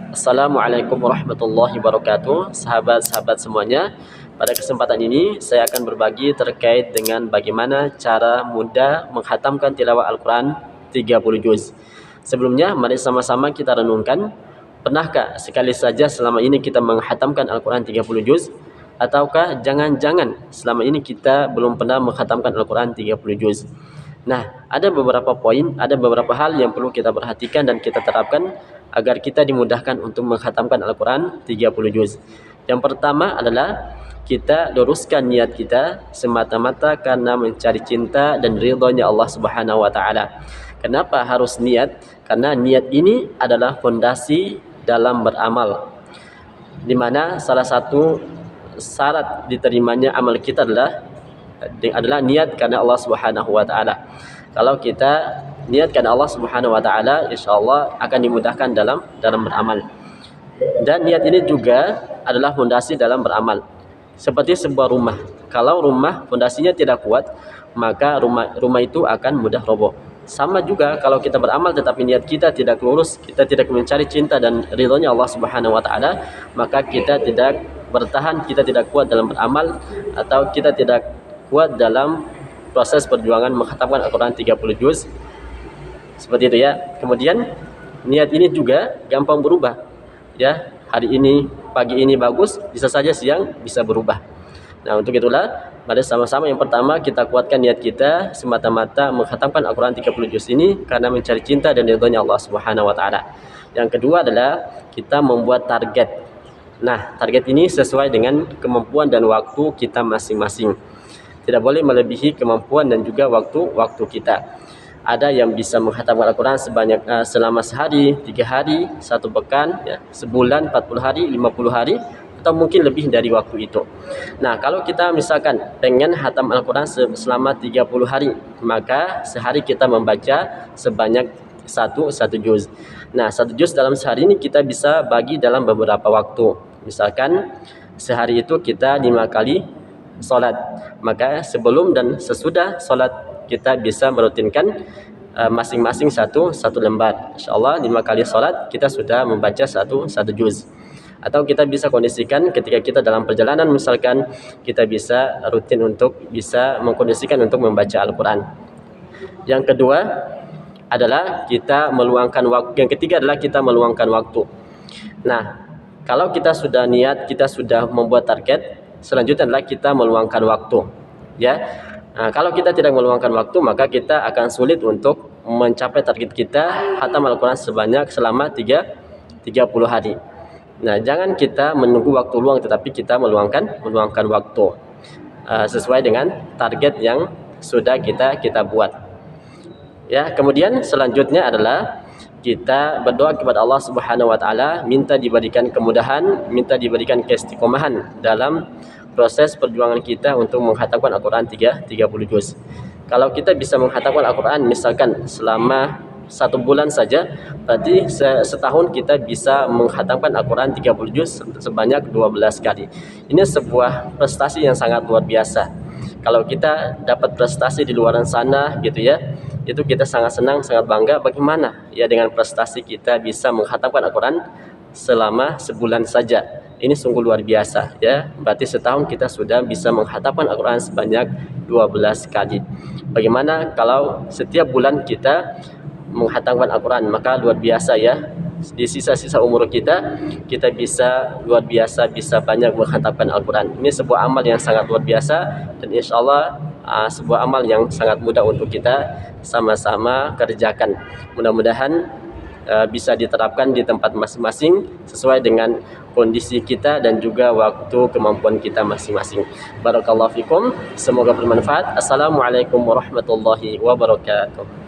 Assalamualaikum warahmatullahi wabarakatuh. Sahabat-sahabat semuanya, pada kesempatan ini saya akan berbagi terkait dengan bagaimana cara mudah menghatamkan tilawah Al-Quran 30 juz. Sebelumnya, mari sama-sama kita renungkan, pernahkah sekali saja selama ini kita menghatamkan Al-Quran 30 juz? Ataukah jangan-jangan selama ini kita belum pernah menghatamkan Al-Quran 30 juz? Nah, ada beberapa poin, ada beberapa hal yang perlu kita perhatikan dan kita terapkan agar kita dimudahkan untuk menghatamkan Al-Quran 30 juz. Yang pertama adalah kita luruskan niat kita semata-mata karena mencari cinta dan ridhonya Allah Subhanahu wa taala. Kenapa harus niat? Karena niat ini adalah fondasi dalam beramal. Di mana salah satu syarat diterimanya amal kita adalah niat karena Allah Subhanahu wa taala. Kalau kita niatkan Allah Subhanahu wa taala, insyaallah akan dimudahkan dalam beramal. Dan niat ini juga adalah fondasi dalam beramal. Seperti sebuah rumah. Kalau rumah fondasinya tidak kuat, maka rumah itu akan mudah roboh. Sama juga kalau kita beramal tetapi niat kita tidak lurus, kita tidak mencari cinta dan ridhonya Allah Subhanahu wa taala, maka kita tidak bertahan, kita tidak kuat dalam beramal, atau kita tidak kuat dalam proses perjuangan menghatamkan Al-Quran 30 juz. Seperti itu ya. Kemudian niat ini juga gampang berubah. Ya, hari ini, pagi ini bagus, bisa saja siang bisa berubah. Nah, untuk itulah mari sama-sama yang pertama kita kuatkan niat kita semata-mata menghatamkan Al-Quran 30 juz ini karena mencari cinta dan ridhonya Allah Subhanahu wa taala. Yang kedua adalah kita membuat target. Nah, target ini sesuai dengan kemampuan dan waktu kita masing-masing. Tidak boleh melebihi kemampuan dan juga waktu kita. Ada yang bisa menghatamkan Al-Quran selama sehari, 3 hari, 1 pekan, ya, sebulan, 40 hari, 50 hari, atau mungkin lebih dari waktu itu. Nah, kalau kita misalkan pengen hatam Al-Quran selama 30 hari, maka sehari kita membaca sebanyak satu juz. Nah, 1 juz dalam sehari ini kita bisa bagi dalam beberapa waktu. Misalkan sehari itu kita 5 kali solat, maka sebelum dan sesudah solat kita bisa merutinkan masing-masing satu lembar. InsyaAllah 5 kali solat kita sudah membaca satu juz. Atau kita bisa kondisikan ketika kita dalam perjalanan, misalkan kita bisa rutin untuk bisa mengkondisikan untuk membaca Al-Quran. Yang kedua adalah kita meluangkan waktu. Yang ketiga adalah kita meluangkan waktu. Nah, kalau kita sudah niat, kita sudah membuat target, selanjutnya adalah kita meluangkan waktu. Ya. Nah, kalau kita tidak meluangkan waktu, maka kita akan sulit untuk mencapai target kita hatam Al-Quran selama 30 hari. Nah, jangan kita menunggu waktu luang, tetapi kita meluangkan waktu sesuai dengan target yang sudah kita buat. Ya, kemudian selanjutnya adalah kita berdoa kepada Allah Subhanahu wa taala, minta diberikan kemudahan, minta diberikan keistiqomahan dalam proses perjuangan kita untuk menghatamkan Al-Quran 30 juz. Kalau kita bisa menghatamkan Al-Quran misalkan selama 1 bulan saja, berarti setahun kita bisa menghatamkan Al-Quran 30 juz sebanyak 12 kali. Ini sebuah prestasi yang sangat luar biasa. Kalau kita dapat prestasi di luar sana gitu ya, itu kita sangat senang, sangat bangga. Bagaimana ya dengan prestasi kita bisa menghatamkan Al-Quran selama sebulan saja. Ini sungguh luar biasa ya. Berarti setahun kita sudah bisa menghatamkan Al-Quran sebanyak 12 kali. Bagaimana kalau setiap bulan kita menghatamkan Al-Quran, maka luar biasa ya. Di sisa-sisa umur kita bisa luar biasa, bisa banyak menghatamkan Al-Quran. Ini sebuah amal yang sangat luar biasa, dan insyaallah sebuah amal yang sangat mudah untuk kita sama-sama kerjakan. Mudah-mudahan bisa diterapkan di tempat masing-masing sesuai dengan kondisi kita dan juga waktu kemampuan kita masing-masing. Barakallahu fikum, semoga bermanfaat. Assalamualaikum warahmatullahi wabarakatuh.